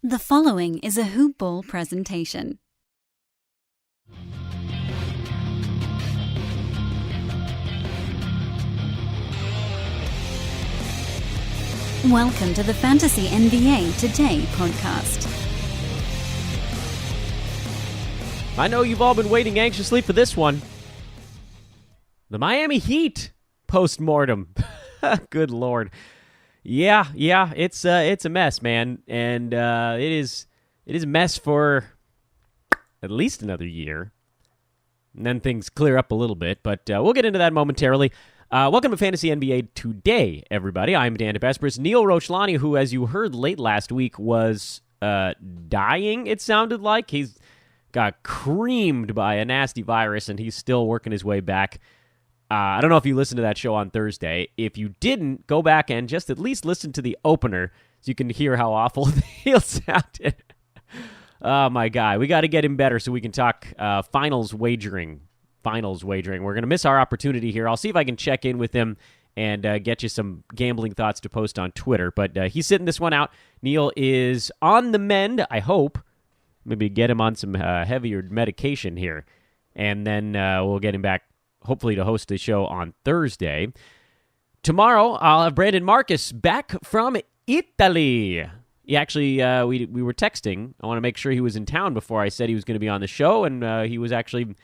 The following is a Hoop Ball presentation. Welcome to the Fantasy NBA Today podcast. I know you've all been waiting anxiously for this one. The Miami Heat post-mortem. Good Lord. Yeah, it's a mess, man, and it is a mess for at least another year, and then things clear up a little bit. But we'll get into that momentarily. Welcome to Fantasy NBA Today, everybody. I'm Dan Besbris. Neil Rochlani, who, as you heard late last week, was dying. It sounded like he's got creamed by a nasty virus, and he's still working his way back. I don't know if you listened to that show on Thursday. If you didn't, go back and just at least listen to the opener so you can hear how awful Neil sounded. Oh, my God. We got to get him better so we can talk finals wagering. We're going to miss our opportunity here. I'll see if I can check in with him and get you some gambling thoughts to post on Twitter. But he's sitting this one out. Neil is on the mend, I hope. Maybe get him on some heavier medication here. And then we'll get him back, hopefully, to host the show on Thursday. Tomorrow, I'll have Brandon Marcus back from Italy. He actually, we were texting. I want to make sure he was in town before I said he was going to be on the show, and he was actually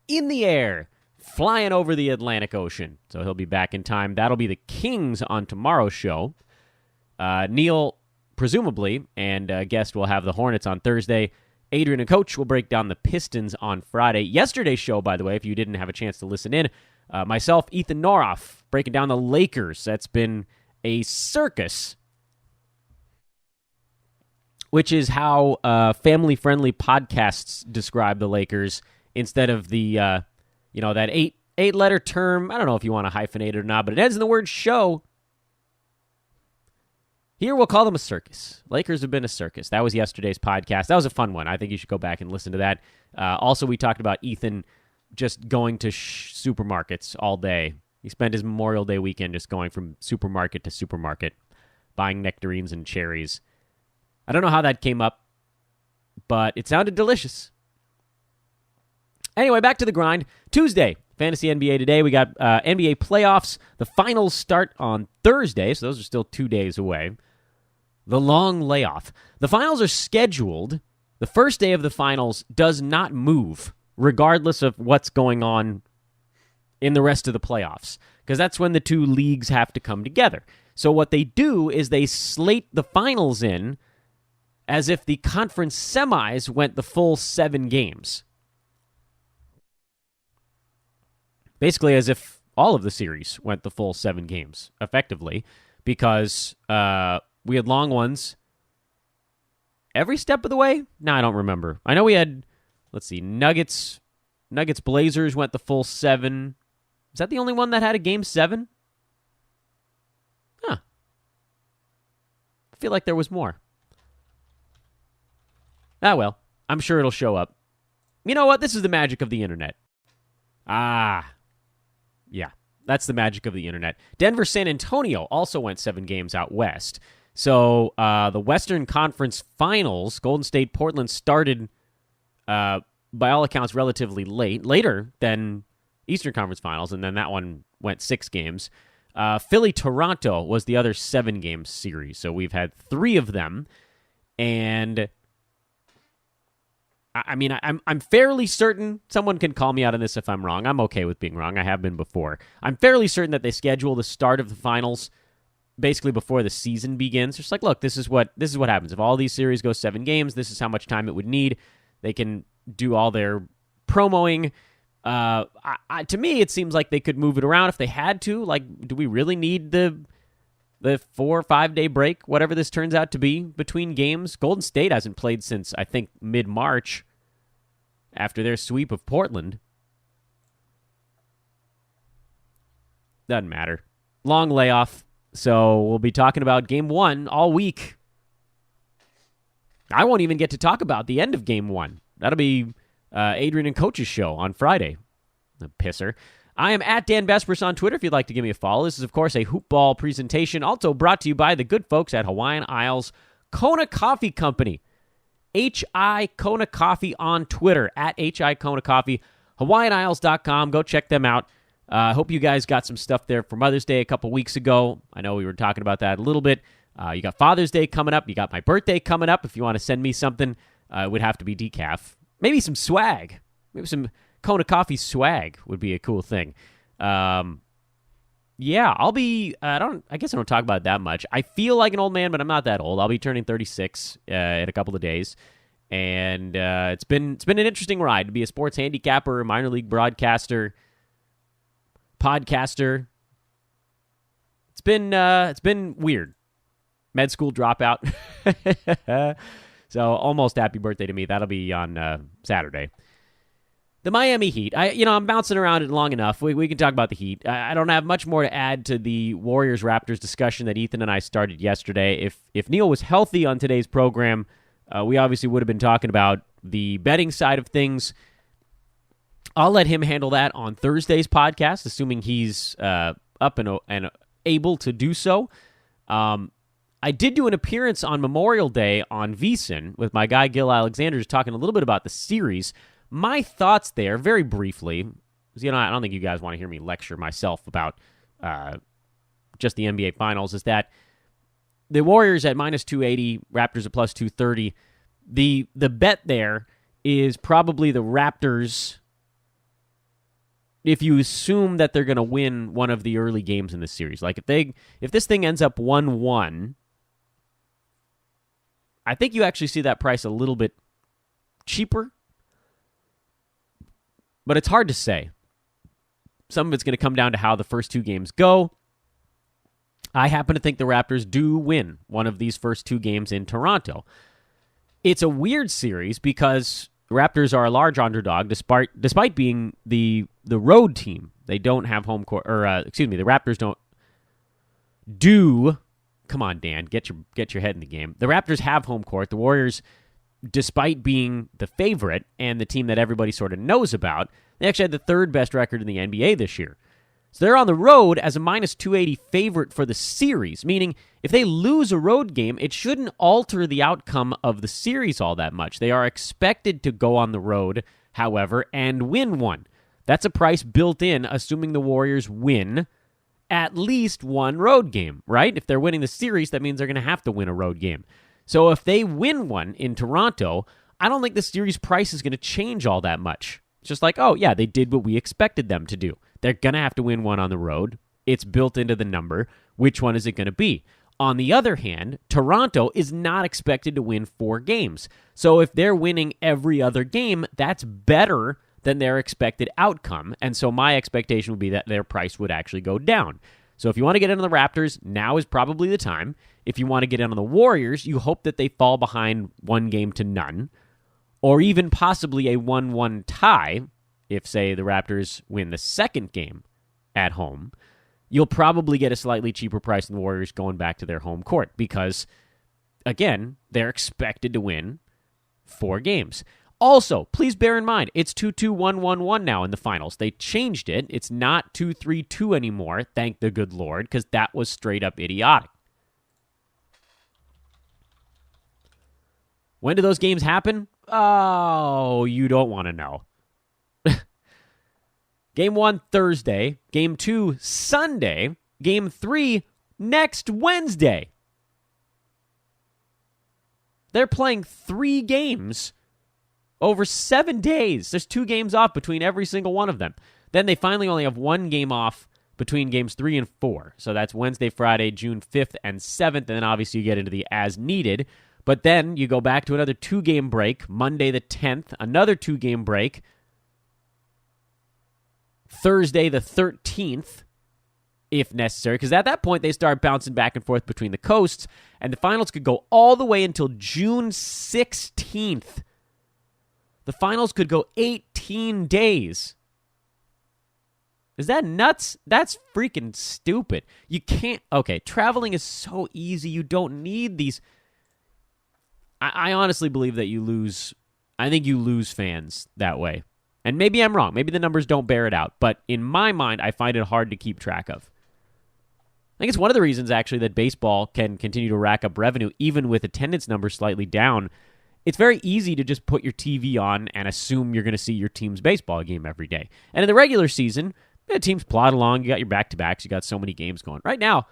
in the air, flying over the Atlantic Ocean. So he'll be back in time. That'll be the Kings on tomorrow's show. Neil, presumably, and guest will have the Hornets on Thursday. Adrian and Coach will break down the Pistons on Friday. Yesterday's show, by the way, if you didn't have a chance to listen in, myself, Ethan Noroff, breaking down the Lakers. That's been a circus, which is how family-friendly podcasts describe the Lakers instead of the, that eight-letter term. I don't know if you want to hyphenate it or not, but it ends in the word show. Here, we'll call them a circus. Lakers have been a circus. That was yesterday's podcast. That was a fun one. I think you should go back and listen to that. Also, we talked about Ethan just going to supermarkets all day. He spent his Memorial Day weekend just going from supermarket to supermarket, buying nectarines and cherries. I don't know how that came up, but it sounded delicious. Anyway, back to the grind. Tuesday, Fantasy NBA Today. We got NBA playoffs. The finals start on Thursday, so those are still 2 days away. The long layoff. The finals are scheduled. The first day of the finals does not move, regardless of what's going on in the rest of the playoffs, because that's when the two leagues have to come together. So what they do is they slate the finals in as if the conference semis went the full 7 games. Basically as if all of the series went the full 7 games, effectively, because we had long ones every step of the way? No, I don't remember. I know we had, Nuggets Blazers went the full 7. Is that the only one that had a game 7? Huh. I feel like there was more. Ah, well, I'm sure it'll show up. You know what? This is the magic of the internet. Yeah, that's the magic of the internet. Denver San Antonio also went 7 games out west. So the Western Conference Finals, Golden State Portland started, by all accounts, relatively late, later than Eastern Conference Finals, and then that one went 6 games. Philly Toronto was the other 7-game series. So we've had 3 of them, and I'm fairly certain, someone can call me out on this if I'm wrong. I'm okay with being wrong. I have been before. I'm fairly certain that they schedule the start of the finals basically before the season begins. Just like, look, this is what happens. If all these series go 7 games, this is how much time it would need. They can do all their promoing. To me, it seems like they could move it around if they had to. Like, do we really need the 4 or 5 day break, whatever this turns out to be, between games? Golden State hasn't played since, I think, mid-March after their sweep of Portland. Doesn't matter. Long layoff, so we'll be talking about Game 1 all week. I won't even get to talk about the end of Game 1. That'll be Adrian and Coach's show on Friday. The pisser. I am at Dan Besbris on Twitter if you'd like to give me a follow. This is, of course, a Hoop Ball presentation, also brought to you by the good folks at Hawaiian Isles Kona Coffee Company. HI Kona Coffee on Twitter, at HI Kona Coffee, HawaiianIsles.com. Go check them out. I hope you guys got some stuff there for Mother's Day a couple weeks ago. I know we were talking about that a little bit. You got Father's Day coming up. You got my birthday coming up. If you want to send me something, it would have to be decaf. Maybe some swag. Maybe some Kona Coffee swag would be a cool thing. Yeah, I'll be, I guess I don't talk about it that much. I feel like an old man, but I'm not that old. I'll be turning 36 in a couple of days. And it's been an interesting ride to be a sports handicapper, minor league broadcaster, podcaster. It's been weird. Med school dropout. So almost happy birthday to me. That'll be on Saturday. The Miami Heat. I'm bouncing around it long enough. We can talk about the Heat. I don't have much more to add to the Warriors-Raptors discussion that Ethan and I started yesterday. If Neil was healthy on today's program, we obviously would have been talking about the betting side of things. I'll let him handle that on Thursday's podcast, assuming he's up and able to do so. I did do an appearance on Memorial Day on VSiN with my guy Gil Alexander, just talking a little bit about the series. My thoughts there, very briefly, because, I don't think you guys want to hear me lecture myself about just the NBA Finals, is that the Warriors at minus 280, Raptors at plus 230. The bet there is probably the Raptors, if you assume that they're going to win one of the early games in this series. Like, if this thing ends up 1-1, I think you actually see that price a little bit cheaper. But it's hard to say. Some of it's going to come down to how the first two games go. I happen to think the Raptors do win one of these first two games in Toronto. It's a weird series because the Raptors are a large underdog despite being the road team. They don't have home court, the Raptors do. Come on, Dan, get your head in the game. The Raptors have home court. The Warriors, despite being the favorite and the team that everybody sort of knows about, they actually had the third best record in the NBA this year. So they're on the road as a minus 280 favorite for the series, meaning if they lose a road game, it shouldn't alter the outcome of the series all that much. They are expected to go on the road, however, and win one. That's a price built in, assuming the Warriors win at least one road game, right? If they're winning the series, that means they're going to have to win a road game. So if they win one in Toronto, I don't think the series price is going to change all that much. It's just like, oh, yeah, they did what we expected them to do. They're going to have to win one on the road. It's built into the number. Which one is it going to be? On the other hand, Toronto is not expected to win 4 games. So if they're winning every other game, that's better than their expected outcome. And so my expectation would be that their price would actually go down. So if you want to get into the Raptors, now is probably the time. If you want to get in on the Warriors, you hope that they fall behind 1-0, or even possibly a 1-1 tie. If, say, the Raptors win the second game at home, you'll probably get a slightly cheaper price than the Warriors going back to their home court because, again, they're expected to win 4 games. Also, please bear in mind, it's 2-2-1-1-1 now in the finals. They changed it. It's not 2-3-2 anymore, thank the good Lord, because that was straight up idiotic. When do those games happen? Oh, you don't want to know. Game 1, Thursday. Game 2, Sunday. Game 3, next Wednesday. They're playing 3 games over 7 days. There's 2 games off between every single one of them. Then they finally only have 1 game off between games 3 and 4. So that's Wednesday, Friday, June 5th and 7th. And then obviously you get into the as needed. But then you go back to another 2-game break. Monday the 10th, another 2-game break. Thursday the 13th, if necessary. Because at that point, they start bouncing back and forth between the coasts. And the finals could go all the way until June 16th. The finals could go 18 days. Is that nuts? That's freaking stupid. You can't... Okay, traveling is so easy. You don't need these... I honestly believe that you lose... I think you lose fans that way. And maybe I'm wrong. Maybe the numbers don't bear it out. But in my mind, I find it hard to keep track of. I think it's one of the reasons, actually, that baseball can continue to rack up revenue, even with attendance numbers slightly down, it's very easy to just put your TV on and assume you're going to see your team's baseball game every day. And in the regular season, the teams plod along. You got your back-to-backs. You got so many games going. Right now,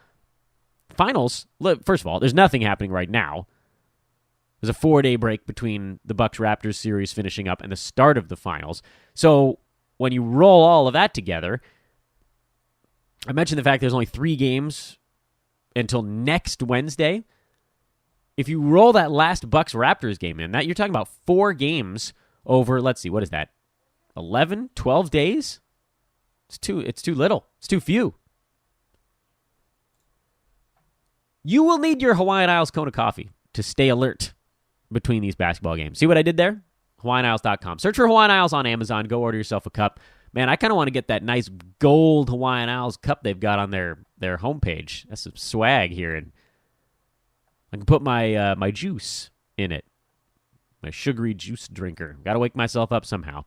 finals, first of all, there's nothing happening right now. There's a 4-day break between the Bucks-Raptors series finishing up and the start of the finals. So when you roll all of that together, I mentioned the fact there's only 3 games until next Wednesday. If you roll that last Bucks-Raptors game in, that you're talking about 4 games over, let's see, what is that? 11, 12 days? It's too little. It's too few. You will need your Hawaiian Isles Kona coffee to stay alert between these basketball games. See what I did there? HawaiianIsles.com. Search for Hawaiian Isles on Amazon. Go order yourself a cup. Man, I kind of want to get that nice gold Hawaiian Isles cup they've got on their homepage. That's some swag here. And I can put my juice in it. My sugary juice drinker. Got to wake myself up somehow.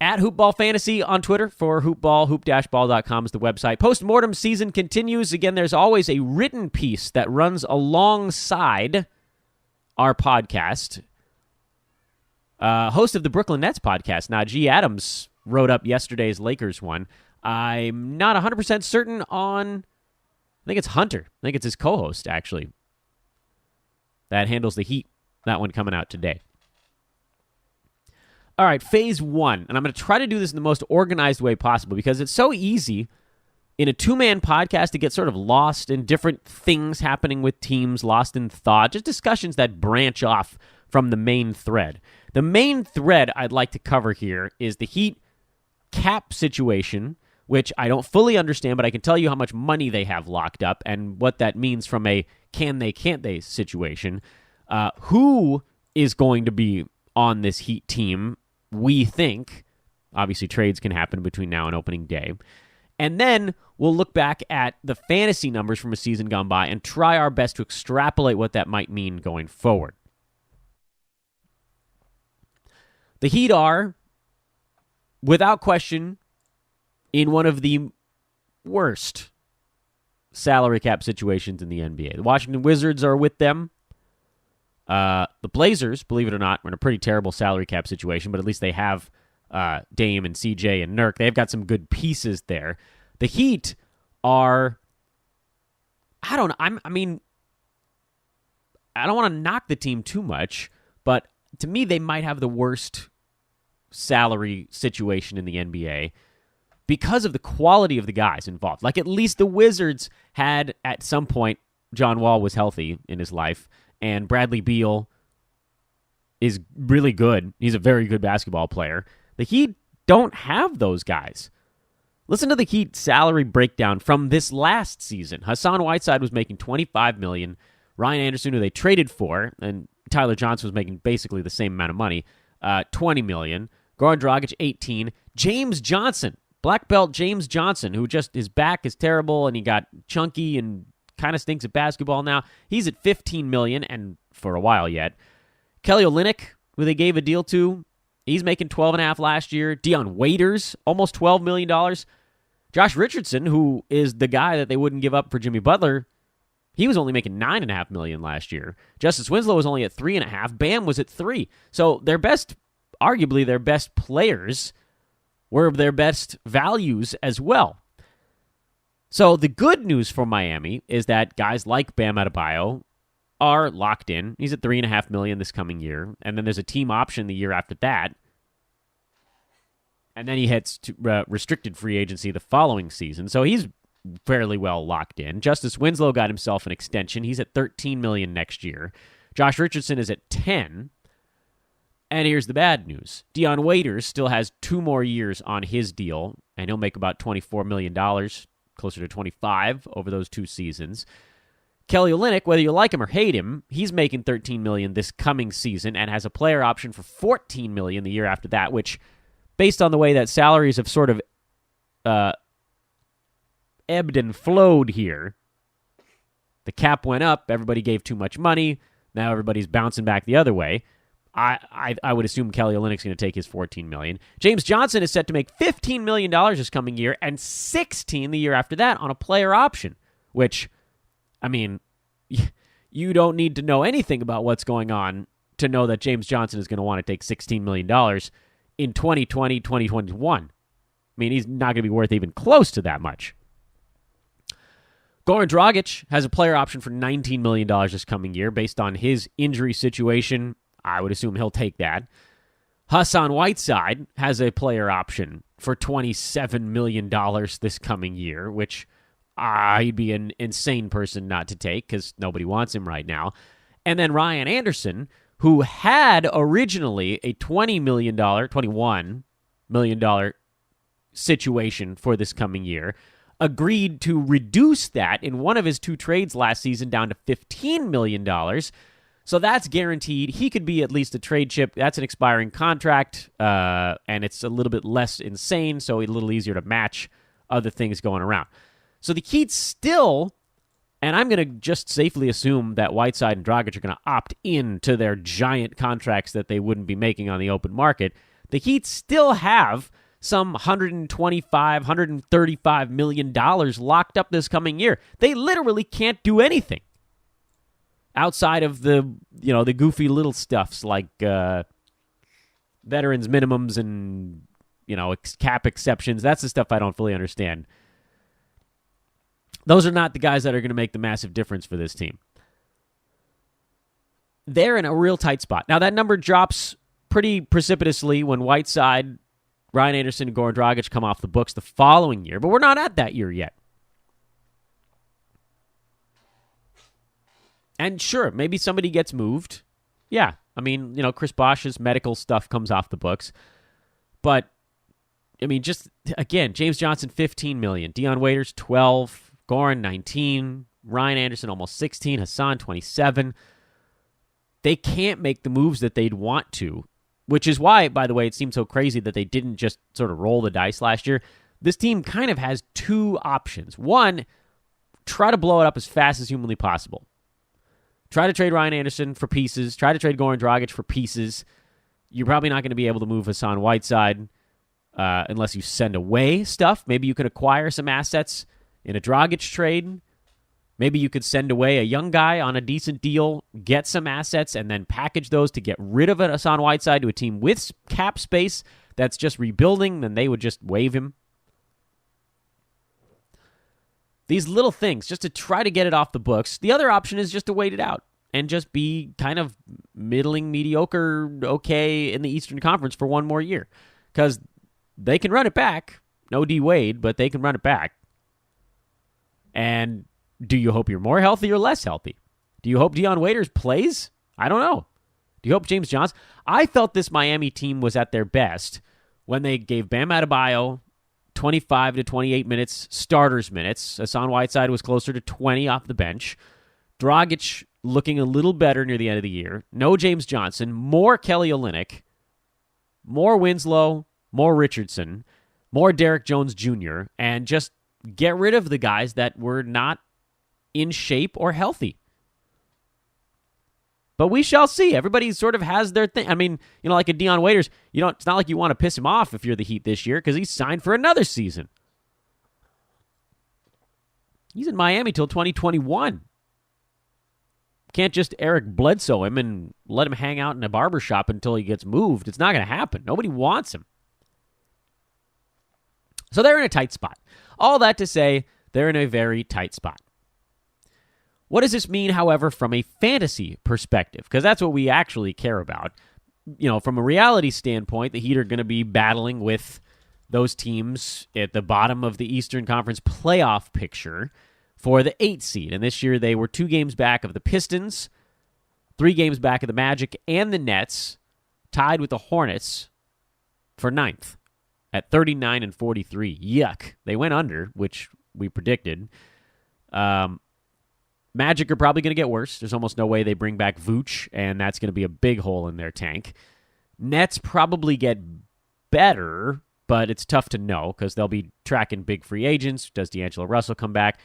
At Hoopball Fantasy on Twitter for Hoopball, hoop-ball.com is the website. Postmortem season continues. Again, there's always a written piece that runs alongside our podcast. Host of the Brooklyn Nets podcast, Najee Adams, wrote up yesterday's Lakers one. I'm not 100% certain on, I think it's Hunter. I think it's his co-host, actually. That handles the Heat. That one coming out today. All right, phase 1. And I'm going to try to do this in the most organized way possible because it's so easy in a 2-man podcast to get sort of lost in different things happening with teams, lost in thought, just discussions that branch off from the main thread. The main thread I'd like to cover here is the Heat cap situation, which I don't fully understand, but I can tell you how much money they have locked up and what that means from a can't they situation. Who is going to be on this Heat team, we think. Obviously, trades can happen between now and opening day. And then we'll look back at the fantasy numbers from a season gone by and try our best to extrapolate what that might mean going forward. The Heat are, without question, in one of the worst salary cap situations in the NBA. The Washington Wizards are with them. The Blazers, believe it or not, are in a pretty terrible salary cap situation, but at least they have Dame and CJ and Nurk. They've got some good pieces there. The Heat are, I don't know, I don't want to knock the team too much, but to me, they might have the worst salary situation in the NBA because of the quality of the guys involved. Like, at least the Wizards had, at some point, John Wall was healthy in his life, and Bradley Beal is really good. He's a very good basketball player. The Heat don't have those guys. Listen to the Heat salary breakdown from this last season. Hassan Whiteside was making $25 million. Ryan Anderson, who they traded for, and Tyler Johnson was making basically the same amount of money, $20 million. Goran Dragic, $18 million. James Johnson, black belt James Johnson, who just, his back is terrible, and he got chunky and kind of stinks at basketball now. He's at $15 million, and for a while yet. Kelly Olynyk, who they gave a deal to, he's making $12.5 million last year. Dion Waiters, almost $12 million. Josh Richardson, who is the guy that they wouldn't give up for Jimmy Butler, he was only making $9.5 million last year. Justice Winslow was only at $3.5 million. Bam was at $3 million. So arguably their best players were their best values as well. So the good news for Miami is that guys like Bam Adebayo are locked in. He's at $3.5 million this coming year, and then there's a team option the year after that. And then he heads to restricted free agency the following season. So he's fairly well locked in. Justice Winslow got himself an extension. He's at $13 million next year. Josh Richardson is at $10 million. And here's the bad news. Dion Waiters still has 2 more years on his deal, and he'll make about $24 million, closer to $25 million over those 2 seasons. Kelly Olynyk, whether you like him or hate him, he's making $13 million this coming season and has a player option for $14 million the year after that, which, based on the way that salaries have sort of ebbed and flowed here, the cap went up, everybody gave too much money, now everybody's bouncing back the other way. I would assume Kelly Olynyk's going to take his $14 million. James Johnson is set to make $15 million this coming year and $16 million the year after that on a player option, which, I mean, you don't need to know anything about what's going on to know that James Johnson is going to want to take $16 million in 2020, 2021. I mean, he's not going to be worth even close to that much. Goran Dragic has a player option for $19 million this coming year based on his injury situation. I would assume he'll take that. Hassan Whiteside has a player option for $27 million this coming year, which he'd be an insane person not to take because nobody wants him right now. And then Ryan Anderson, who had originally a $21 million situation for this coming year, agreed to reduce that in one of his 2 trades last season down to $15 million. So that's guaranteed. He could be at least a trade chip. That's an expiring contract, and it's a little bit less insane, so a little easier to match other things going around. So the Heat still, and I'm going to just safely assume that Whiteside and Dragic are going to opt in to their giant contracts that they wouldn't be making on the open market. The Heat still have some $125, $135 million locked up this coming year. They literally can't do anything outside of the goofy little stuffs like veterans minimums and cap exceptions. That's the stuff I don't fully understand. Those are not the guys that are going to make the massive difference for this team. They're in a real tight spot. Now, that number drops pretty precipitously when Whiteside, Ryan Anderson, and Goran Dragic come off the books the following year, but we're not at that year yet. And sure, maybe somebody gets moved. Yeah, I mean, Chris Bosh's medical stuff comes off the books. But, I mean, just, again, James Johnson, $15 million. Dion Waiters, $12. Goran, $19. Ryan Anderson, almost $16. Hassan, $27. They can't make the moves that they'd want to, which is why, by the way, it seems so crazy that they didn't just sort of roll the dice last year. This team kind of has 2 options. One, try to blow it up as fast as humanly possible. Try to trade Ryan Anderson for pieces. Try to trade Goran Dragic for pieces. You're probably not going to be able to move Hassan Whiteside unless you send away stuff. Maybe you could acquire some assets in a Dragic trade. Maybe you could send away a young guy on a decent deal, get some assets, and then package those to get rid of a Hassan Whiteside to a team with cap space that's just rebuilding. Then they would just waive him. These little things, just to try to get it off the books. The other option is just to wait it out and just be kind of middling, mediocre, okay in the Eastern Conference for one more year. Because they can run it back. No D Wade, but they can run it back. And do you hope you're more healthy or less healthy? Do you hope Dion Waiters plays? I don't know. Do you hope James Johnson? I felt this Miami team was at their best when they gave Bam Adebayo 25 to 28 minutes, starters minutes. Hassan Whiteside was closer to 20 off the bench. Dragic looking a little better near the end of the year. No James Johnson. More Kelly Olynyk. More Winslow. More Richardson. More Derek Jones Jr. And just get rid of the guys that were not in shape or healthy. But we shall see. Everybody sort of has their thing. I mean, like a Dion Waiters, it's not like you want to piss him off if you're the Heat this year because he's signed for another season. He's in Miami till 2021. Can't just Eric Bledsoe him and let him hang out in a barbershop until he gets moved. It's not going to happen. Nobody wants him. So they're in a tight spot. All that to say, they're in a very tight spot. What does this mean, however, from a fantasy perspective? Because that's what we actually care about. From a reality standpoint, the Heat are going to be battling with those teams at the bottom of the Eastern Conference playoff picture for the 8th seed. And this year they were 2 games back of the Pistons, 3 games back of the Magic and the Nets, tied with the Hornets for 9th at 39 and 43. Yuck. They went under, which we predicted. Magic are probably going to get worse. There's almost no way they bring back Vooch, and that's going to be a big hole in their tank. Nets probably get better, but it's tough to know because they'll be tracking big free agents. Does D'Angelo Russell come back?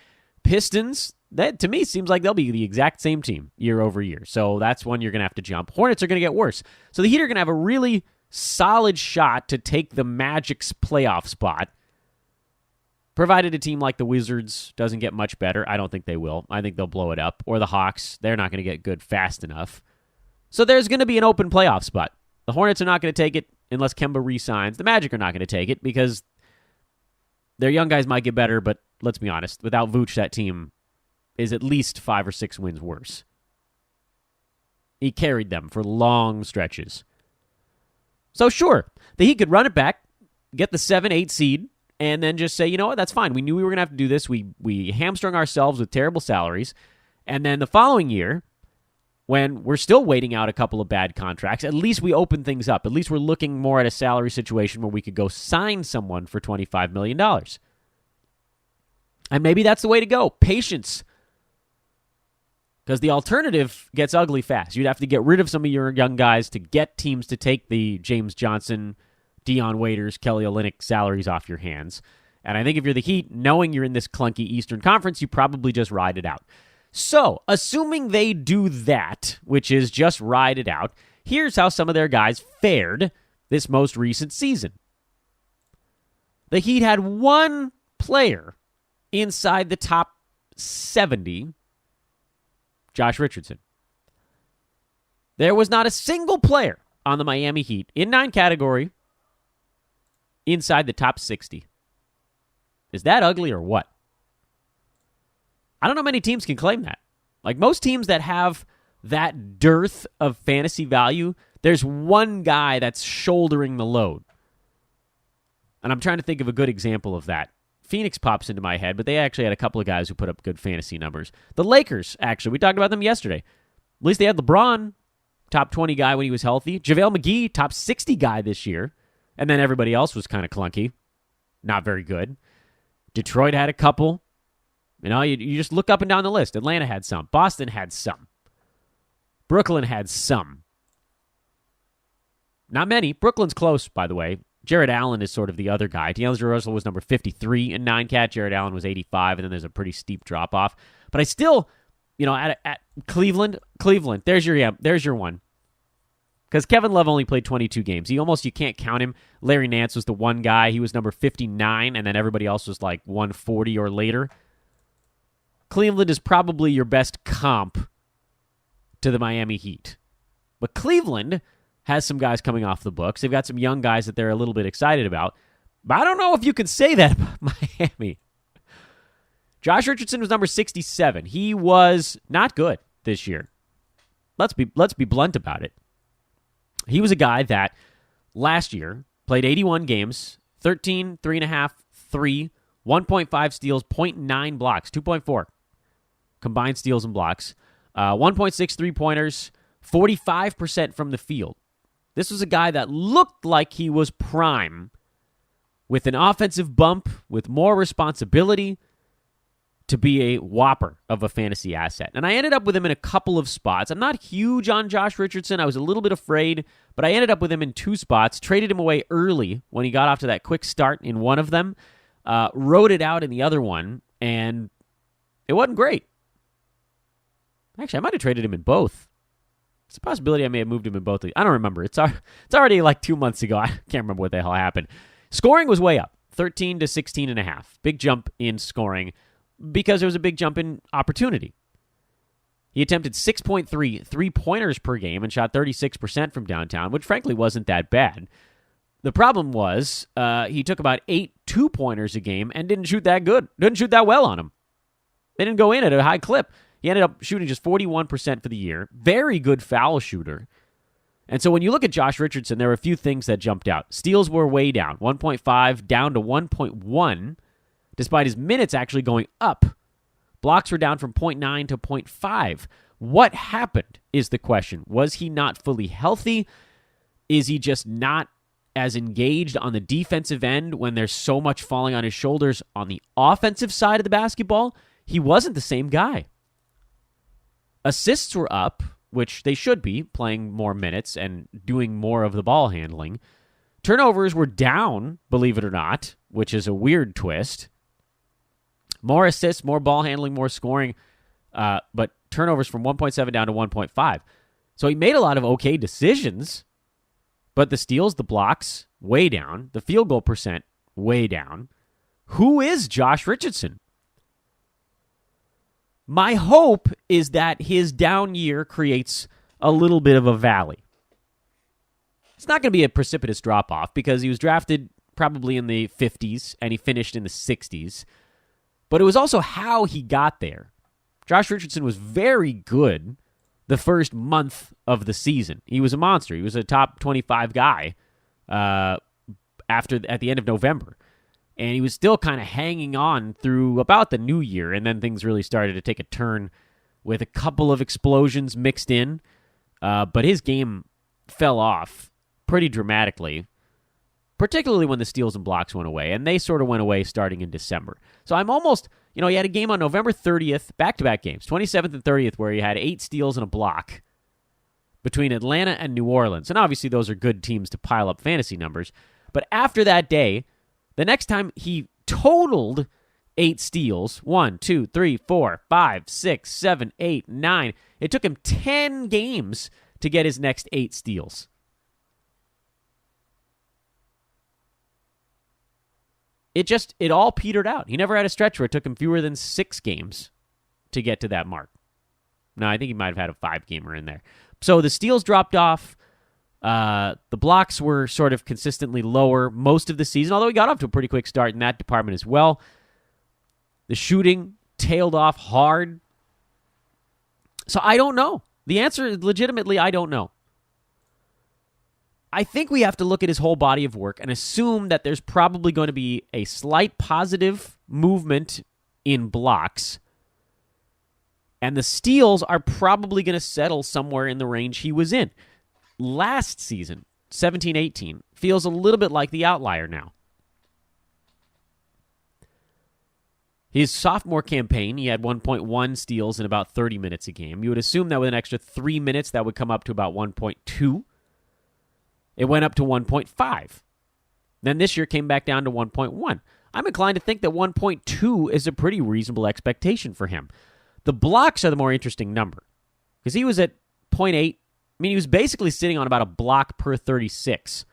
Pistons, that to me seems like they'll be the exact same team year over year. So that's one you're going to have to jump. Hornets are going to get worse. So the Heat are going to have a really solid shot to take the Magic's playoff spot Provided a team like the Wizards doesn't get much better. I don't think they will. I think they'll blow it up. Or the Hawks, they're not going to get good fast enough. So there's going to be an open playoff spot. The Hornets are not going to take it unless Kemba re-signs. The Magic are not going to take it because their young guys might get better, but let's be honest, without Vooch, that team is at least 5 or 6 wins worse. He carried them for long stretches. So sure, the Heat could run it back, get the 7-8 seed, and then just say, you know what, that's fine. We knew we were going to have to do this. We hamstrung ourselves with terrible salaries. And then the following year, when we're still waiting out a couple of bad contracts, at least we open things up. At least we're looking more at a salary situation where we could go sign someone for $25 million. And maybe that's the way to go. Patience. Because the alternative gets ugly fast. You'd have to get rid of some of your young guys to get teams to take the James Johnson, Dion Waiters, Kelly Olynyk salaries off your hands. And I think if you're the Heat, knowing you're in this clunky Eastern Conference, you probably just ride it out. So, assuming they do that, which is just ride it out, here's how some of their guys fared this most recent season. The Heat had one player inside the top 70, Josh Richardson. There was not a single player on the Miami Heat in 9 category inside the top 60. Is that ugly or what? I don't know many teams can claim that. Like most teams that have that dearth of fantasy value, there's one guy that's shouldering the load. And I'm trying to think of a good example of that. Phoenix pops into my head, but they actually had a couple of guys who put up good fantasy numbers. The Lakers, actually, we talked about them yesterday. At least they had LeBron, top 20 guy when he was healthy. JaVale McGee, top 60 guy this year. And then everybody else was kind of clunky. Not very good. Detroit had a couple. You know, you just look up and down the list. Atlanta had some. Boston had some. Brooklyn had some. Not many. Brooklyn's close, by the way. Jared Allen is sort of the other guy. D'Angelo Russell was number 53 in 9-cat. Jared Allen was 85, and then there's a pretty steep drop-off. But I still, you know, at Cleveland, there's your one. Because Kevin Love only played 22 games. You can't count him. Larry Nance was the one guy. He was number 59, and then everybody else was like 140 or later. Cleveland is probably your best comp to the Miami Heat. But Cleveland has some guys coming off the books. They've got some young guys that they're a little bit excited about. But I don't know if you can say that about Miami. Josh Richardson was number 67. He was not good this year. Let's be blunt about it. He was a guy that last year played 81 games, 13, 3.5, 3, 1.5 steals, 0.9 blocks, 2.4 combined steals and blocks, 1.6 3-pointers, 45% from the field. This was a guy that looked like he was prime with an offensive bump, with more responsibility, to be a whopper of a fantasy asset. And I ended up with him in a couple of spots. I'm not huge on Josh Richardson. I was a little bit afraid, but I ended up with him in 2 spots, traded him away early when he got off to that quick start in one of them, rode it out in the other one, and it wasn't great. Actually, I might have traded him in both. It's a possibility I may have moved him in both. I don't remember. It's already like 2 months ago. I can't remember what the hell happened. Scoring was way up, 13 to 16.5. Big jump in scoring because there was a big jump in opportunity. He attempted 6.3 3-pointers per game and shot 36% from downtown, which frankly wasn't that bad. The problem was he took about 8 2-pointers a game and didn't shoot that good. Didn't shoot that well on them. They didn't go in at a high clip. He ended up shooting just 41% for the year. Very good foul shooter. And so when you look at Josh Richardson, there were a few things that jumped out. Steals were way down, 1.5 down to 1.1, despite his minutes actually going up. Blocks were down from 0.9 to 0.5. What happened is the question. Was he not fully healthy? Is he just not as engaged on the defensive end when there's so much falling on his shoulders on the offensive side of the basketball? He wasn't the same guy. Assists were up, which they should be, playing more minutes and doing more of the ball handling. Turnovers were down, believe it or not, which is a weird twist. More assists, more ball handling, more scoring, but turnovers from 1.7 down to 1.5. So he made a lot of okay decisions, but the steals, the blocks, way down. The field goal percent, way down. Who is Josh Richardson? My hope is that his down year creates a little bit of a valley. It's not going to be a precipitous drop-off because he was drafted probably in the 50s and he finished in the 60s. But it was also how he got there. Josh Richardson was very good the first month of the season. He was a monster. He was a top 25 guy at the end of November. And he was still kind of hanging on through about the new year, and then things really started to take a turn with a couple of explosions mixed in. But his game fell off pretty dramatically, particularly when the steals and blocks went away, and they sort of went away starting in December. So I'm almost, he had a game on November 30th, back-to-back games, 27th and 30th, where he had 8 steals and a block between Atlanta and New Orleans. And obviously those are good teams to pile up fantasy numbers. But after that day, the next time he totaled 8 steals, 1, 2, 3, 4, 5, 6, 7, 8, 9. It took him 10 games to get his next 8 steals. It all petered out. He never had a stretch where it took him fewer than 6 games to get to that mark. No, I think he might have had a 5-gamer in there. So the steals dropped off. The blocks were sort of consistently lower most of the season, although he got off to a pretty quick start in that department as well. The shooting tailed off hard. So I don't know. The answer is legitimately, I don't know. I think we have to look at his whole body of work and assume that there's probably going to be a slight positive movement in blocks. And the steals are probably going to settle somewhere in the range he was in. Last season, 17-18, feels a little bit like the outlier now. His sophomore campaign, he had 1.1 steals in about 30 minutes a game. You would assume that with an extra 3 minutes, that would come up to about 1.2. It went up to 1.5. Then this year came back down to 1.1. I'm inclined to think that 1.2 is a pretty reasonable expectation for him. The blocks are the more interesting number because he was at 0.8. I mean, he was basically sitting on about a block per 36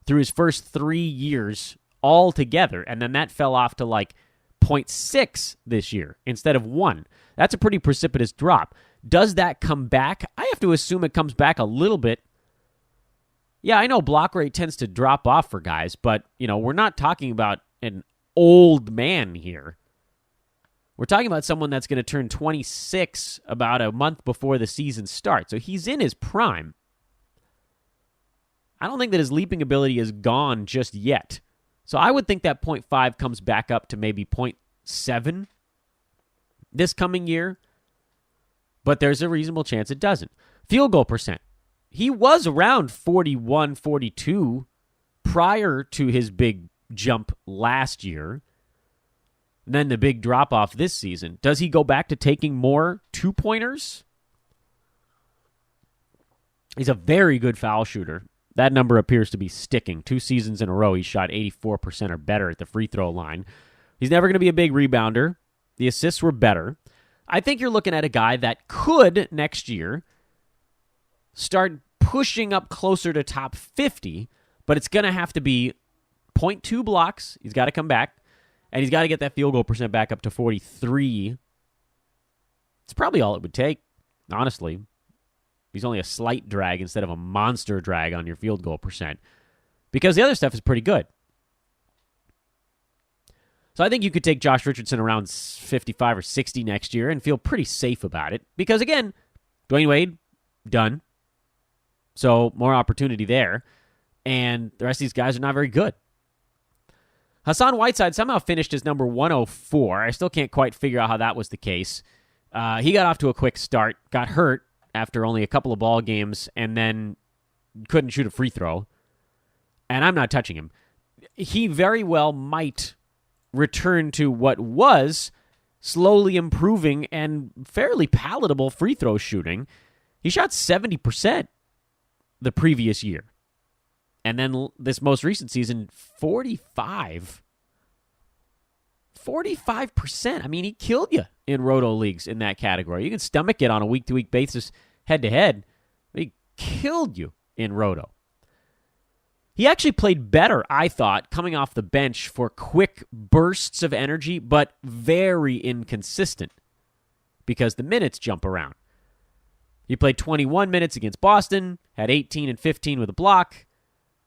through his first 3 years all together, and then that fell off to like 0.6 this year instead of 1. That's a pretty precipitous drop. Does that come back? I have to assume it comes back a little bit. Yeah, I know block rate tends to drop off for guys, but, we're not talking about an old man here. We're talking about someone that's going to turn 26 about a month before the season starts. So he's in his prime. I don't think that his leaping ability is gone just yet. So I would think that 0.5 comes back up to maybe 0.7 this coming year. But there's a reasonable chance it doesn't. Field goal percent. He was around 41, 42 prior to his big jump last year. And then the big drop-off this season. Does he go back to taking more two-pointers? He's a very good foul shooter. That number appears to be sticking. 2 seasons in a row, he shot 84% or better at the free throw line. He's never going to be a big rebounder. The assists were better. I think you're looking at a guy that could, next year, start pushing up closer to top 50, but it's going to have to be 0.2 blocks. He's got to come back, and he's got to get that field goal percent back up to 43. It's probably all it would take, honestly. He's only a slight drag instead of a monster drag on your field goal percent, because the other stuff is pretty good. So I think you could take Josh Richardson around 55 or 60 next year and feel pretty safe about it, because, again, Dwayne Wade, done. So more opportunity there. And the rest of these guys are not very good. Hassan Whiteside somehow finished as number 104. I still can't quite figure out how that was the case. He got off to a quick start, got hurt after only a couple of ball games, and then couldn't shoot a free throw. And I'm not touching him. He very well might return to what was slowly improving and fairly palatable free throw shooting. He shot 70% the previous year. And then this most recent season, 45%. I mean, he killed you in roto leagues in that category. You can stomach it on a week-to-week basis, head-to-head. He killed you in roto. He actually played better, I thought, coming off the bench for quick bursts of energy, but very inconsistent because the minutes jump around. He played 21 minutes against Boston, had 18 and 15 with a block.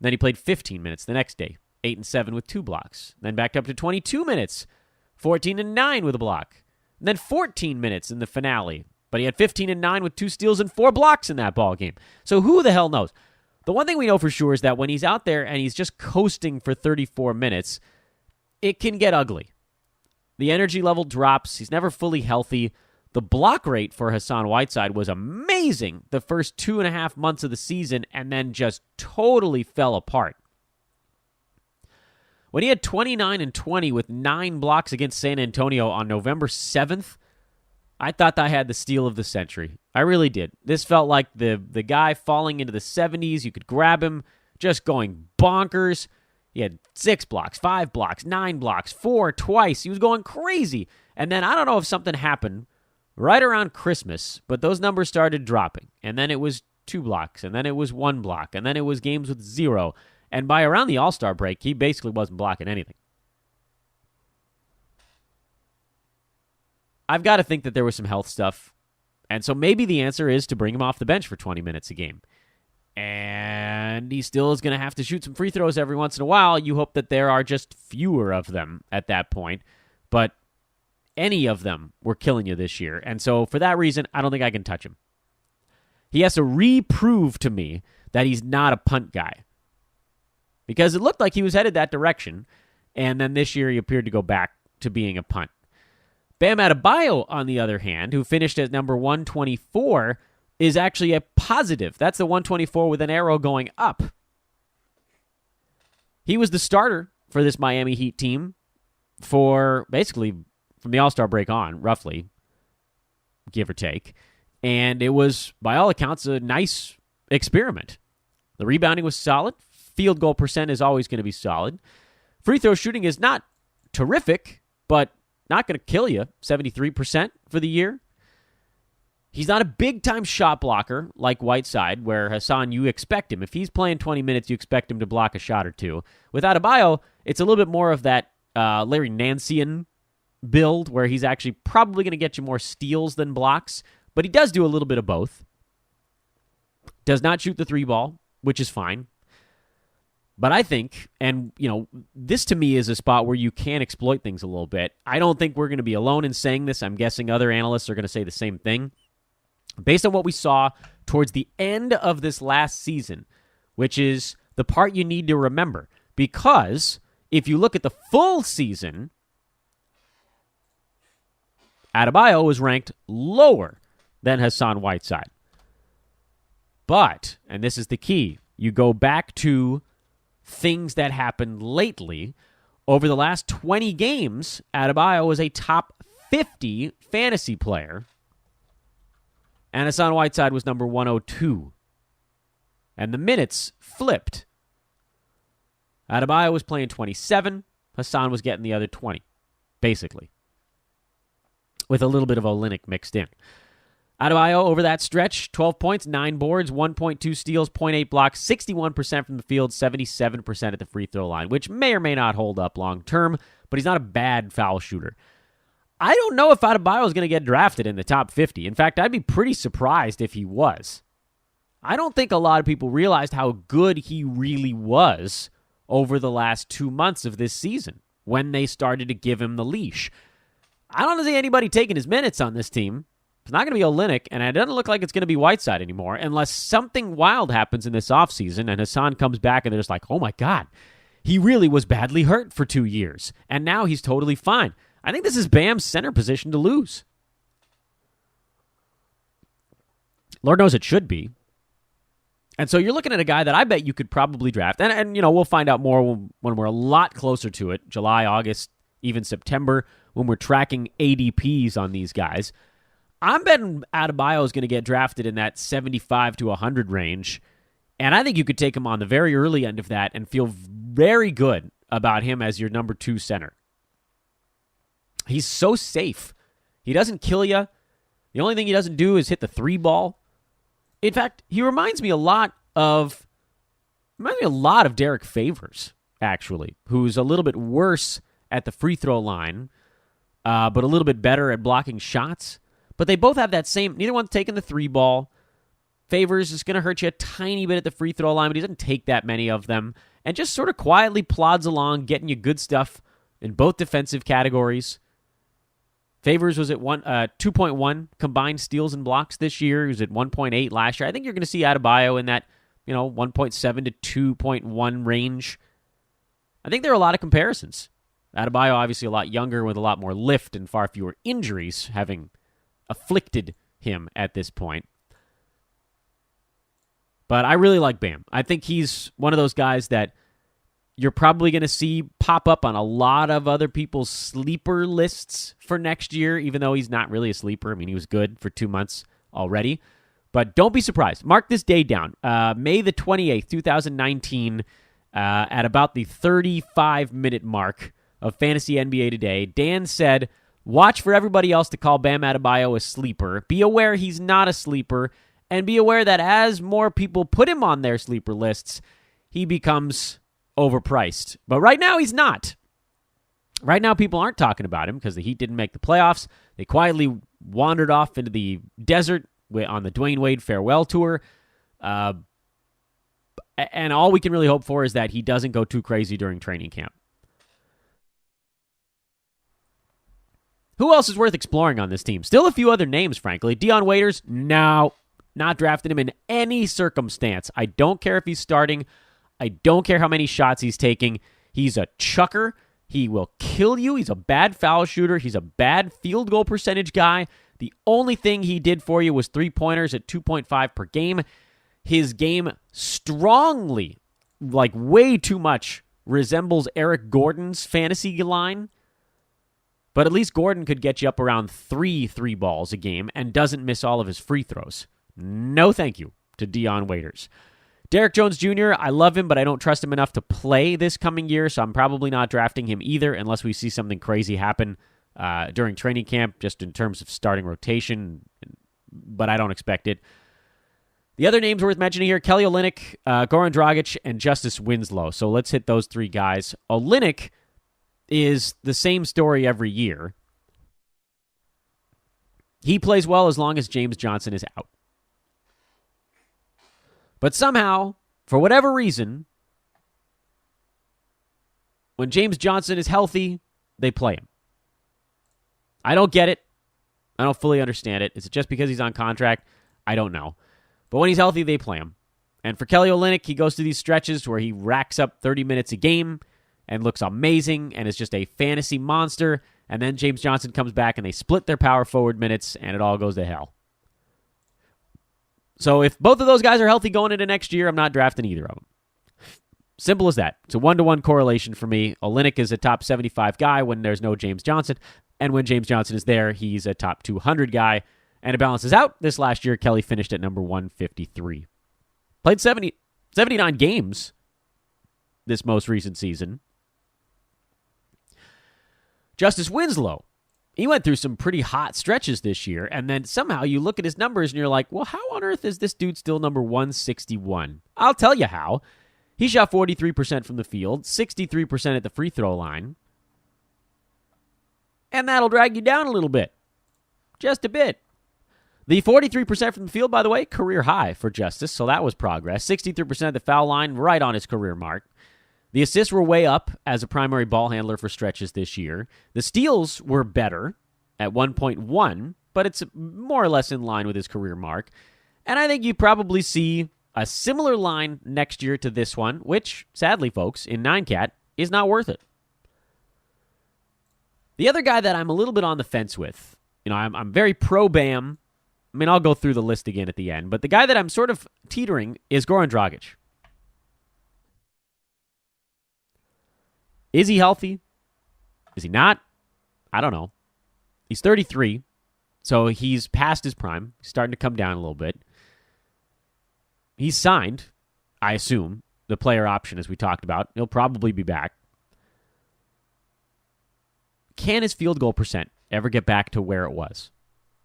Then he played 15 minutes the next day, 8 and 7 with 2 blocks. Then backed up to 22 minutes, 14 and 9 with a block. And then 14 minutes in the finale, but he had 15 and 9 with 2 steals and 4 blocks in that ball game. So who the hell knows? The one thing we know for sure is that when he's out there and he's just coasting for 34 minutes, it can get ugly. The energy level drops. He's never fully healthy. The block rate for Hassan Whiteside was amazing the first 2.5 months of the season and then just totally fell apart. When he had 29 and 20 with 9 blocks against San Antonio on November 7th, I thought I had the steal of the century. I really did. This felt like the guy falling into the 70s. You could grab him, just going bonkers. He had 6 blocks, 5 blocks, 9 blocks, 4 twice. He was going crazy. And then I don't know if something happened right around Christmas, but those numbers started dropping. And then it was 2 blocks, and then it was 1 block, and then it was games with 0. And by around the All-Star break, he basically wasn't blocking anything. I've got to think that there was some health stuff. And so maybe the answer is to bring him off the bench for 20 minutes a game. And he still is going to have to shoot some free throws every once in a while. You hope that there are just fewer of them at that point. But any of them were killing you this year. And so for that reason, I don't think I can touch him. He has to reprove to me that he's not a punt guy. Because it looked like he was headed that direction. And then this year he appeared to go back to being a punt. Bam Adebayo, on the other hand, who finished at number 124, is actually a positive. That's the 124 with an arrow going up. He was the starter for this Miami Heat team for basically from the All-Star break on, roughly, give or take. And it was, by all accounts, a nice experiment. The rebounding was solid. Field goal percent is always going to be solid. Free throw shooting is not terrific, but not going to kill you, 73% for the year. He's not a big-time shot blocker like Whiteside, where Hassan, you expect him. If he's playing 20 minutes, you expect him to block a shot or two. With Adebayo, it's a little bit more of that Larry Nancian build, where he's actually probably going to get you more steals than blocks, but he does do a little bit of both. Does not shoot the 3-ball, which is fine. But I think, and this to me is a spot where you can exploit things a little bit. I don't think we're going to be alone in saying this. I'm guessing other analysts are going to say the same thing. Based on what we saw towards the end of this last season, which is the part you need to remember. Because if you look at the full season, Adebayo was ranked lower than Hassan Whiteside. But, and this is the key, you go back to things that happened lately. Over the last 20 games, Adebayo was a top 50 fantasy player, and Hassan Whiteside was number 102. And the minutes flipped. Adebayo was playing 27. Hassan was getting the other 20, basically, with a little bit of Olynyk mixed in. Adebayo over that stretch, 12 points, 9 boards, 1.2 steals, 0.8 blocks, 61% from the field, 77% at the free throw line, which may or may not hold up long term, but he's not a bad foul shooter. I don't know if Adebayo is going to get drafted in the top 50. In fact, I'd be pretty surprised if he was. I don't think a lot of people realized how good he really was over the last 2 months of this season when they started to give him the leash. I don't see anybody taking his minutes on this team. It's not going to be Olynyk, and it doesn't look like it's going to be Whiteside anymore unless something wild happens in this offseason and Hassan comes back and they're just like, oh my God, he really was badly hurt for 2 years, and now he's totally fine. I think this is Bam's center position to lose. Lord knows it should be. And so you're looking at a guy that I bet you could probably draft. And we'll find out more when we're a lot closer to it, July, August, even September, when we're tracking ADPs on these guys. I'm betting Adebayo is going to get drafted in that 75 to 100 range, and I think you could take him on the very early end of that and feel very good about him as your number 2 center. He's so safe. He doesn't kill you. The only thing he doesn't do is hit the 3-ball. In fact, he reminds me a lot of reminds me a lot of Derek Favors, actually, who's a little bit worse at the free throw line, but a little bit better at blocking shots. But they both have that same, neither one's taking the three ball. Favors is going to hurt you a tiny bit at the free throw line, but he doesn't take that many of them. And just sort of quietly plods along, getting you good stuff in both defensive categories. Favors was at 2.1 combined steals and blocks this year. He was at 1.8 last year. I think you're going to see Adebayo in that 1.7 to 2.1 range. I think there are a lot of comparisons. Adebayo obviously a lot younger with a lot more lift and far fewer injuries having afflicted him at this point. But I really like Bam. I think he's one of those guys that you're probably going to see pop up on a lot of other people's sleeper lists for next year, even though he's not really a sleeper. I mean, he was good for 2 months already. But don't be surprised. Mark this day down. May the 28th, 2019, at about the 35-minute mark of Fantasy NBA Today, Dan said, watch for everybody else to call Bam Adebayo a sleeper. Be aware he's not a sleeper. And be aware that as more people put him on their sleeper lists, he becomes overpriced. But right now, he's not. Right now, people aren't talking about him because the Heat didn't make the playoffs. They quietly wandered off into the desert on the Dwayne Wade farewell tour. And all we can really hope for is that he doesn't go too crazy during training camp. Who else is worth exploring on this team? Still a few other names, frankly. Dion Waiters, no. Not drafting him in any circumstance. I don't care if he's starting. I don't care how many shots he's taking. He's a chucker. He will kill you. He's a bad foul shooter. He's a bad field goal percentage guy. The only thing he did for you was 3-pointers at 2.5 per game. His game strongly, like way too much, resembles Eric Gordon's fantasy line. But at least Gordon could get you up around 3 balls a game and doesn't miss all of his free throws. No thank you to Dion Waiters. Derek Jones Jr., I love him, but I don't trust him enough to play this coming year, so I'm probably not drafting him either unless we see something crazy happen during training camp, just in terms of starting rotation, but I don't expect it. The other names worth mentioning here, Kelly Olynyk, Goran Dragic, and Justice Winslow. So let's hit those three guys. Olynyk is the same story every year. He plays well as long as James Johnson is out. But somehow, for whatever reason, when James Johnson is healthy, they play him. I don't get it. I don't fully understand it. Is it just because he's on contract? I don't know. But when he's healthy, they play him. And for Kelly Olynyk, he goes through these stretches where he racks up 30 minutes a game and looks amazing and is just a fantasy monster. And then James Johnson comes back and they split their power forward minutes and it all goes to hell. So if both of those guys are healthy going into next year, I'm not drafting either of them. Simple as that. It's a 1-to-1 correlation for me. Olynyk is a top 75 guy when there's no James Johnson. And when James Johnson is there, he's a top 200 guy. And it balances out. This last year, Kelly finished at number 153. Played 79 games this most recent season. Justice Winslow. He went through some pretty hot stretches this year, and then somehow you look at his numbers and you're like, well, how on earth is this dude still number 161? I'll tell you how. He shot 43% from the field, 63% at the free throw line, and that'll drag you down a little bit. Just a bit. The 43% from the field, by the way, career high for Justice, so that was progress. 63% at the foul line, right on his career mark. The assists were way up as a primary ball handler for stretches this year. The steals were better at 1.1, but it's more or less in line with his career mark. And I think you probably see a similar line next year to this one, which, sadly, folks, in 9-Cat, is not worth it. The other guy that I'm a little bit on the fence with, I'm very pro-Bam. I mean, I'll go through the list again at the end, but the guy that I'm sort of teetering is Goran Dragic. Is he healthy? Is he not? I don't know. He's 33, so he's past his prime. He's starting to come down a little bit. He's signed, I assume, the player option as we talked about. He'll probably be back. Can his field goal percent ever get back to where it was?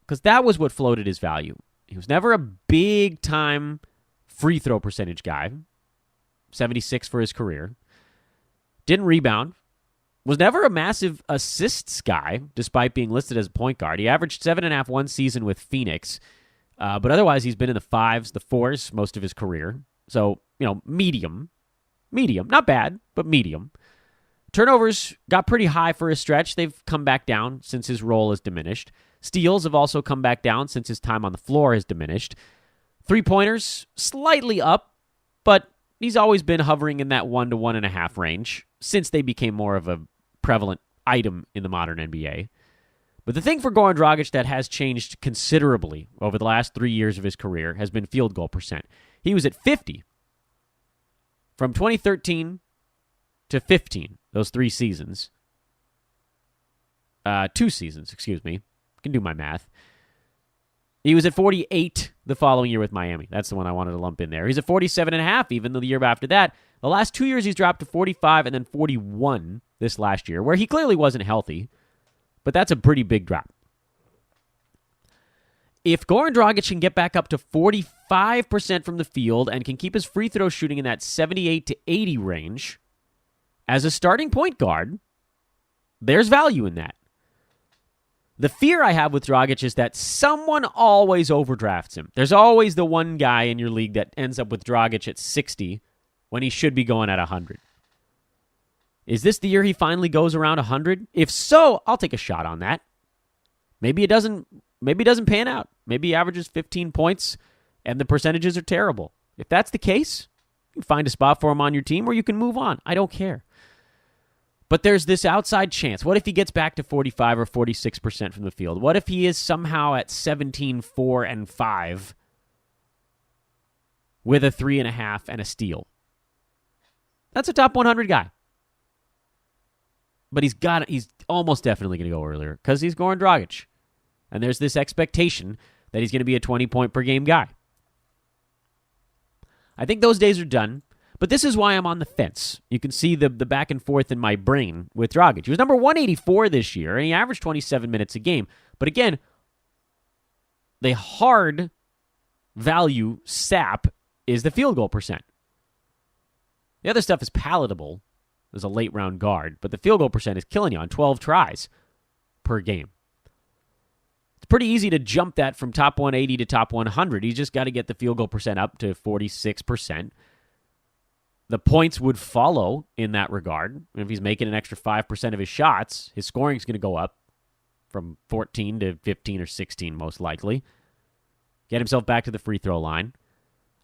Because that was what floated his value. He was never a big-time free throw percentage guy. 76 for his career. Didn't rebound. Was never a massive assists guy, despite being listed as a point guard. He averaged 7.5 one season with Phoenix. But otherwise, he's been in the 5s, the 4s most of his career. So, medium. Medium. Not bad, but medium. Turnovers got pretty high for a stretch. They've come back down since his role has diminished. Steals have also come back down since his time on the floor has diminished. Three-pointers, slightly up, but he's always been hovering in that 1 to 1.5 range since they became more of a prevalent item in the modern NBA. But the thing for Goran Dragic that has changed considerably over the last 3 years of his career has been field goal percent. He was at 50 from 2013 to 15, those 3 seasons. 2 seasons, excuse me. I can do my math. He was at 48 the following year with Miami. That's the one I wanted to lump in there. He's at 47.5 even the year after that. The last 2 years he's dropped to 45 and then 41 this last year, where he clearly wasn't healthy. But that's a pretty big drop. If Goran Dragic can get back up to 45% from the field and can keep his free throw shooting in that 78 to 80 range, as a starting point guard, there's value in that. The fear I have with Dragic is that someone always overdrafts him. There's always the one guy in your league that ends up with Dragic at 60 when he should be going at 100. Is this the year he finally goes around 100? If so, I'll take a shot on that. Maybe it doesn't pan out. Maybe he averages 15 points and the percentages are terrible. If that's the case, you can find a spot for him on your team or you can move on. I don't care. But there's this outside chance. What if he gets back to 45 or 46% from the field? What if he is somehow at 17, 4, and 5 with a 3.5 and a steal? That's a top 100 guy. But he's almost definitely going to go earlier because he's Goran Dragic. And there's this expectation that he's going to be a 20-point-per-game guy. I think those days are done, but this is why I'm on the fence. You can see the back and forth in my brain with Dragic. He was number 184 this year, and he averaged 27 minutes a game. But again, the hard value sap is the field goal percent. The other stuff is palatable as a late-round guard, but the field goal percent is killing you on 12 tries per game. It's pretty easy to jump that from top 180 to top 100. You just got to get the field goal percent up to 46%. The points would follow in that regard. If he's making an extra 5% of his shots, his scoring is going to go up from 14 to 15 or 16 most likely. Get himself back to the free throw line.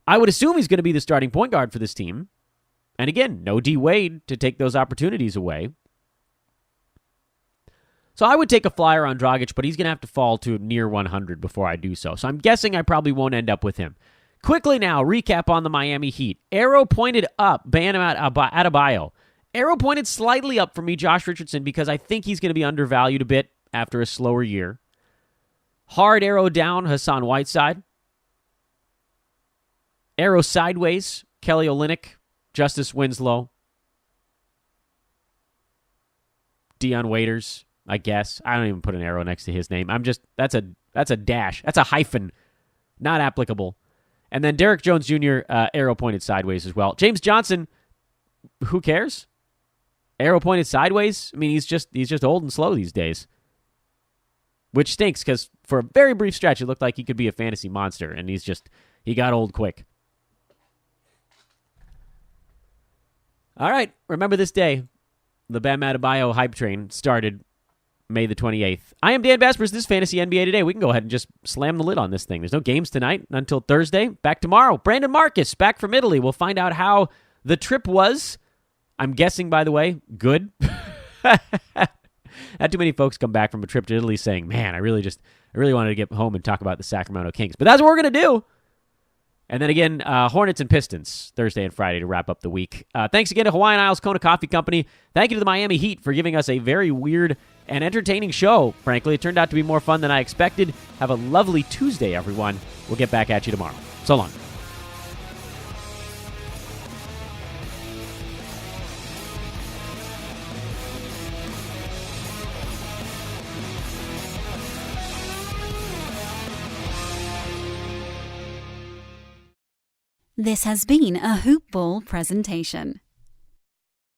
I would assume he's going to be the starting point guard for this team. And again, no D. Wade to take those opportunities away. So I would take a flyer on Dragic, but he's going to have to fall to near 100 before I do so. So I'm guessing I probably won't end up with him. Quickly now, recap on the Miami Heat. Arrow pointed up, Bam Adebayo. Arrow pointed slightly up for me, Josh Richardson, because I think he's going to be undervalued a bit after a slower year. Hard arrow down, Hassan Whiteside. Arrow sideways, Kelly Olynyk, Justice Winslow, Dion Waiters, I guess. I don't even put an arrow next to his name. That's a dash. That's a hyphen. Not applicable. And then Derek Jones Jr., arrow pointed sideways as well. James Johnson, who cares? Arrow pointed sideways? I mean, he's just old and slow these days. Which stinks, because for a very brief stretch, it looked like he could be a fantasy monster, and he got old quick. All right, remember this day. The Bam Adebayo hype train started May the 28th. I am Dan Besbris. This is Fantasy NBA Today. We can go ahead and just slam the lid on this thing. There's no games tonight until Thursday. Back tomorrow. Brandon Marcus, back from Italy. We'll find out how the trip was. I'm guessing, by the way, good. Not too many folks come back from a trip to Italy saying, man, I really wanted to get home and talk about the Sacramento Kings. But that's what we're going to do. And then again, Hornets and Pistons, Thursday and Friday to wrap up the week. Thanks again to Hawaiian Isles Kona Coffee Company. Thank you to the Miami Heat for giving us a very weird and entertaining show. Frankly, it turned out to be more fun than I expected. Have a lovely Tuesday, everyone. We'll get back at you tomorrow. So long. This has been a Hoop Ball presentation.